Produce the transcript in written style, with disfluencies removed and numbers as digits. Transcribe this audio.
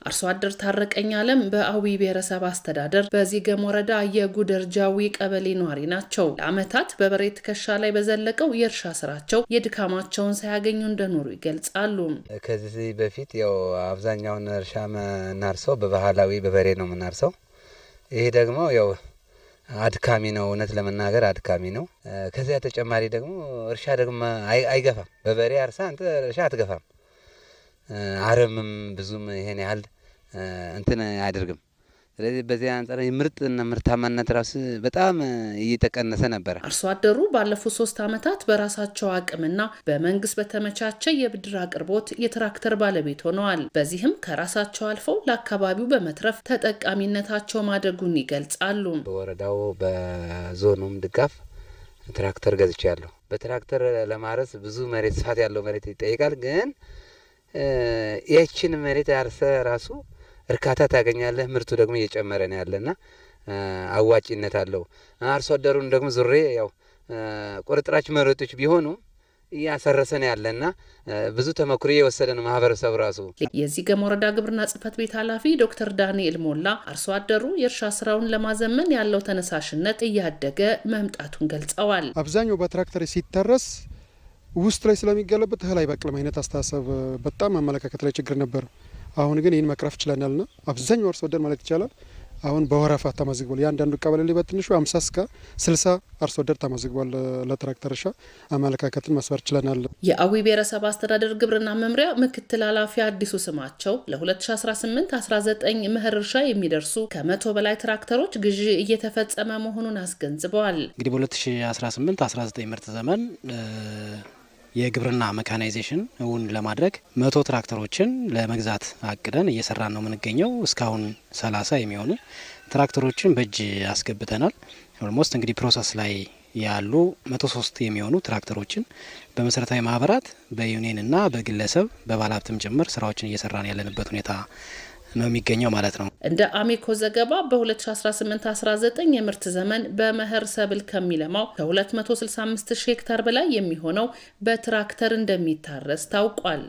አርሶ አደር ታረቀኝ ዓለም በአዊ ብሔረሰብ አስተዳደር በዚገም ወረዳ የጉደር ጃዊ ቀበሌ ኗሪ ናቸው። ለዓመታት በበሬ ትከሻ ላይ በዘለቀው የእርሻ ስራቸው የድካማቸውን ሳያገኙ እንደኖሩ ይገልጻሉ። ከዚህ በፊት ያው አብዛኛውን እርሻ ምናርሰው በባህላዊ በበሬ ነው ምናርሰው። ይሄ ደግሞ ያው አድካሚ ነው፣ እውነት ለመናገር አድካሚ ነው። ከዚያ ተጨማሪ ደግሞ እርሻ ደግሞ አይገፋም። በበሬ አርሳ አንተ እርሻ አትገፋም። አረምም ብዙም ይሄን ያህል እንትን አያደርግም። ስለዚህ በዚህ አንፃር ምርጥና ምርታማነት ራስ በጣም እየተቀነሰ ነበር። አርሶ አደሩ ባለፉት 3 ዓመታት በራሳቸው አቅምና በመንግስት በተመቻቸ የብድር አቅርቦት የትራክተር ባለቤት ሆነዋል። በዚህም ከራሳቸው አልፈው ለአካባቢው በመትረፍ ተጠቃሚነታቸው ማደጉን ይገልጻሉ። በወረዳው በዞኑም ድጋፍ ትራክተር ገዝቻለሁ። በትራክተር ለማረስ ብዙ መሬት ስፋት ያለው መሬት ይጠይቃል። ግን ይህችን መሬት ያርሰ ራሱ እርካታ ታገኛለህ። ምርቱ ደግሞ እየጨመረ ነው ያለና አዋጪነት አለው። አርሶ አደሩን ደግሞ ዙሬ ያው ቁርጥራጭ መሬቶች ቢሆኑ እያሰረሰን ያለና ብዙ ተመክሮ የወሰደ ነው ማህበረሰብ ራሱ። የዚገም ወረዳ ግብርና ጽሕፈት ቤት ኃላፊ ዶክተር ዳንኤል ሞላ አርሶ አደሩ የእርሻ ስራውን ለማዘመን ያለው ተነሳሽነት እያደገ መምጣቱን ገልጸዋል። አብዛኛው በትራክተር ሲታረስ ውስጥ ላይ ስለሚገለበት እህል አይበቅልም አይነት አስተሳሰብ በጣም አመለካከት ላይ ችግር ነበር። አሁን ግን ይህን መቅረፍ ችለናልና አብዛኛው አርሶ አደር ማለት ይቻላል አሁን በወረፋ ተመዝግቧል። ያንዳንዱ ቀበሌ ላይ በትንሹ 50 እስከ 60 አርሶ አደር ተመዝግቧል። ለትራክተር እርሻ አመለካከትን መስበር ችለናል። የአዊ ብሔረሰብ አስተዳደር ግብርና መምሪያ ምክትል ኃላፊ አዲሱ ስማቸው ለ2018-19 ምህር እርሻ የሚደርሱ ከ100 በላይ ትራክተሮች ግዢ እየተፈጸመ መሆኑን አስገንዝበዋል። እንግዲህ በ2018-19 ምርት ዘመን የግብርና ሜካናይዜሽን እውን ለማድረግ 100 ትራክተሮችን ለመግዛት አቅደን እየሰራን ነው የምንገኘው። እስካሁን 30 የሚሆኑ ትራክተሮችን በእጅ አስገብተናል። ኦልሞስት እንግዲህ ፕሮሰስ ላይ ያሉ 103 የሚሆኑ ትራክተሮችን በመሰረታዊ ማህበራት በዩኒየን እና በግለሰብ በባለሀብትም ጭምር ስራዎችን እየሰራን ያለንበት ሁኔታ ነው የሚገኘው ማለት ነው። እንደ አሜኮ ዘገባ በ2018-19 የምርት ዘመን በመኸር ሰብል ከሚለማው ከ265 ሄክታር በላይ የሚሆነው በትራክተር እንደሚታረስ ታውቋል።